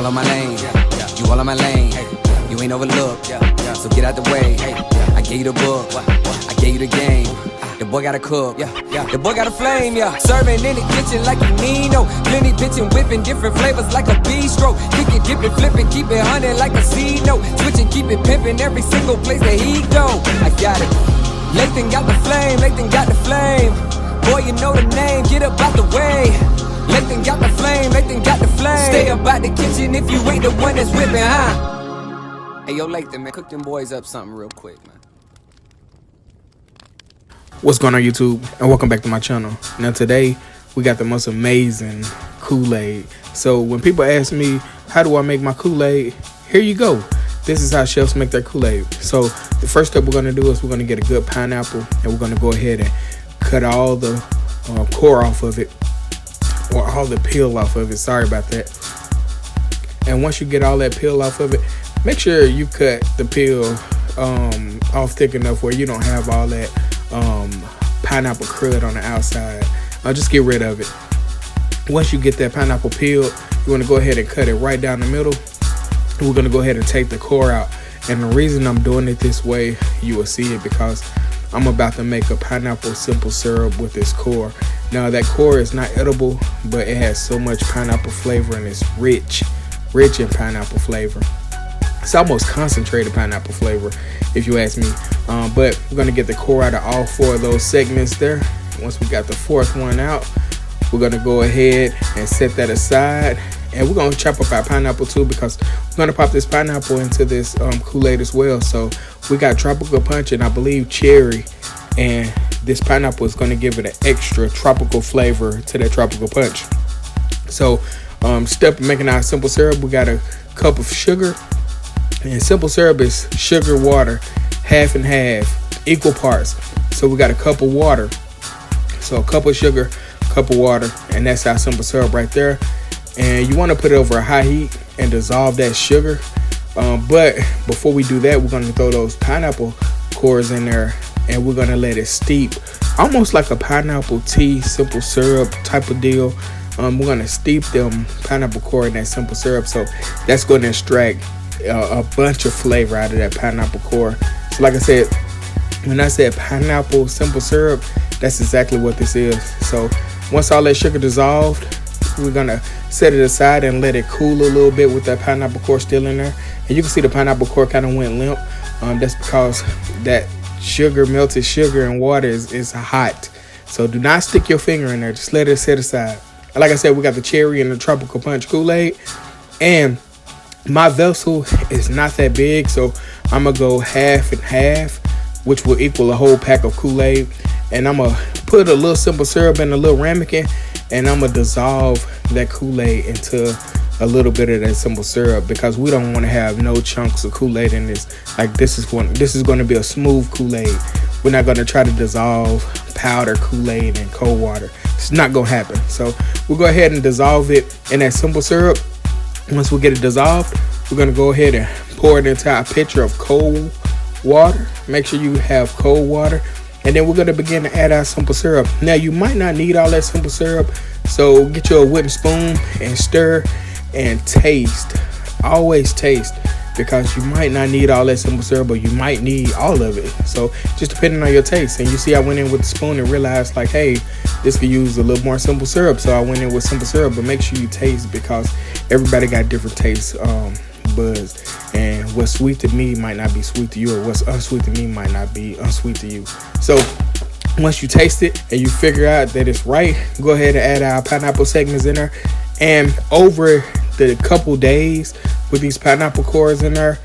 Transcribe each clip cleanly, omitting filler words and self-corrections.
all on my lane, you all on my lane. You ain't overlooked, so get out the way. I gave you the book, I gave you the game. The boy gotta cook, the boy got a flame, Serving in the kitchen like you Nino. Plenty pitching, whipping different flavors like a bistro. Kick it, dip it, flip it, keep it hunting like a C-note. Switch and keep it pimping every single place that he go. I got it. Lathan got the flame, Lathan got the flame. Boy, you know the name, get up out the way. Lathan got the flame, Lathan got the flame. Stay up out the kitchen if you ain't the one that's whipping, huh? Hey, yo, Lathan, man, cook them boys up something real quick, man. What's going on, YouTube, and welcome back to my channel. Now today we got the most amazing Kool-Aid. So when people ask me how do I make my Kool-Aid, here you go. This is how chefs make their Kool-Aid. So the first step we're going to do is we're going to get a good pineapple, and we're going to go ahead and cut all the core off of it, or all the peel off of it. Sorry about that. And once you get all that peel off of it, make sure you cut the peel off thick enough where you don't have all that pineapple crud on the outside. Just get rid of it. Once you get that pineapple peeled, you want to go ahead and cut it right down the middle. We're going to go ahead and take the core out. And the reason I'm doing it this way, you will see it because I'm about to make a pineapple simple syrup with this core. Now that core is not edible, but it has so much pineapple flavor and it's rich in pineapple flavor. It's almost concentrated pineapple flavor, if you ask me. But we're going to get the core out of all four of those segments there. Once we got the fourth one out, we're going to go ahead and set that aside. And we're going to chop up our pineapple too, because we're going to pop this pineapple into this Kool-Aid as well. So we got tropical punch and I believe cherry. And this pineapple is going to give it an extra tropical flavor to that tropical punch. So step making our simple syrup, we got a cup of sugar. And simple syrup is sugar, water, half and half, equal parts. So we got a cup of water. So a cup of sugar, cup of water, and that's our simple syrup right there. And you want to put it over a high heat and dissolve that sugar. But before we do that, we're going to throw those pineapple cores in there and we're going to let it steep, almost like a pineapple tea, simple syrup type of deal. We're going to steep them pineapple core in that simple syrup. So that's going to extract a bunch of flavor out of that pineapple core. So like I said, when I said pineapple simple syrup, that's exactly what this is. So once all that sugar dissolved, we're gonna set it aside and let it cool a little bit with that pineapple core still in there. And you can see the pineapple core kind of went limp. That's because that sugar, melted sugar and water is hot. So do not stick your finger in there, just let it set aside. And like I said, we got the cherry and the tropical punch Kool-Aid, and my vessel is not that big, so I'm gonna go half and half, which will equal a whole pack of Kool-Aid. And I'm gonna put a little simple syrup in a little ramekin, and I'm gonna dissolve that Kool-Aid into a little bit of that simple syrup, because we don't want to have no chunks of Kool-Aid in this. Like this is going to be a smooth Kool-Aid. We're not going to try to dissolve powder Kool-Aid in cold water. It's not gonna happen. So we'll go ahead and dissolve it in that simple syrup. Once we get it dissolved, we're going to go ahead and pour it into our pitcher of cold water. Make sure you have cold water. And then we're going to begin to add our simple syrup. Now, you might not need all that simple syrup, so get you a wooden spoon and stir and taste. Always taste, because you might not need all that simple syrup, but you might need all of it. So just depending on your taste. And you see I went in with the spoon and realized, like, hey, this could use a little more simple syrup. So I went in with simple syrup, but make sure you taste, because everybody got different tastes buds. And what's sweet to me might not be sweet to you, or what's unsweet to me might not be unsweet to you. So once you taste it and you figure out that it's right, go ahead and add our pineapple segments in there. And over the couple days with these pineapple cores in there,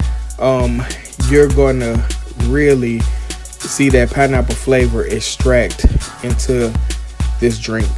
you're going to really see that pineapple flavor extract into this drink.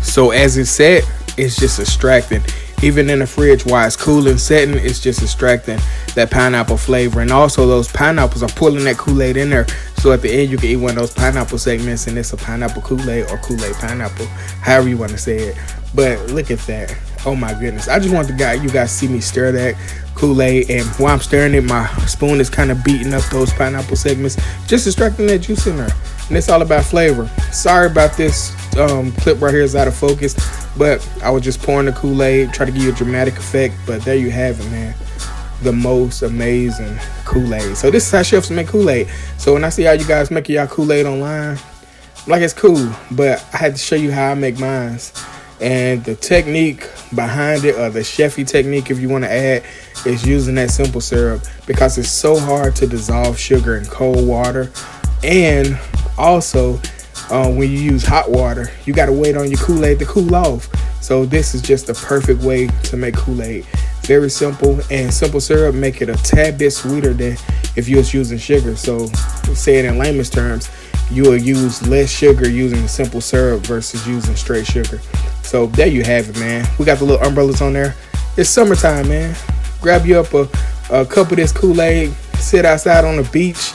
So as it's set, it's just extracting. Even in the fridge while it's cooling setting, it's just extracting that pineapple flavor. And also those pineapples are pulling that Kool-Aid in there. So at the end, you can eat one of those pineapple segments and it's a pineapple Kool-Aid or Kool-Aid pineapple, however you want to say it. But look at that. Oh my goodness. I just want you guys to see me stir that Kool-Aid. And while I'm stirring it, my spoon is kind of beating up those pineapple segments, just extracting that juice in there. And it's all about flavor. Sorry about this clip right here is out of focus. But I was just pouring the Kool-Aid, try to give you a dramatic effect. But there you have it, man. The most amazing Kool-Aid. So this is how chefs make Kool-Aid. So when I see how you guys making y'all Kool-Aid online, I'm like, it's cool, but I had to show you how I make mine. And the technique behind it, or the chefy technique if you want to add, is using that simple syrup, because it's so hard to dissolve sugar in cold water. And also when you use hot water, you got to wait on your Kool-Aid to cool off. So this is just the perfect way to make Kool-Aid. Very simple, and simple syrup make it a tad bit sweeter than if you was using sugar. So say it in layman's terms, you will use less sugar using the simple syrup versus using straight sugar. So there you have it, man. We got the little umbrellas on there. It's summertime, man. Grab you up a cup of this Kool-Aid, sit outside on the beach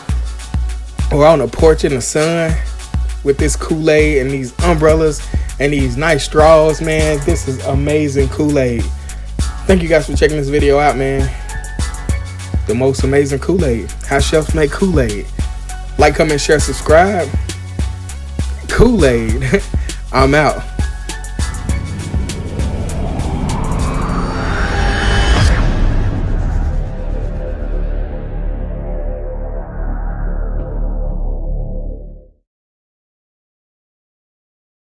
or on the porch in the sun with this Kool-Aid and these umbrellas and these nice straws, man. This is amazing Kool-Aid. Thank you guys for checking this video out, man. The most amazing Kool-Aid. How chefs make Kool-Aid. Like, comment, share, subscribe. Kool-Aid. I'm out.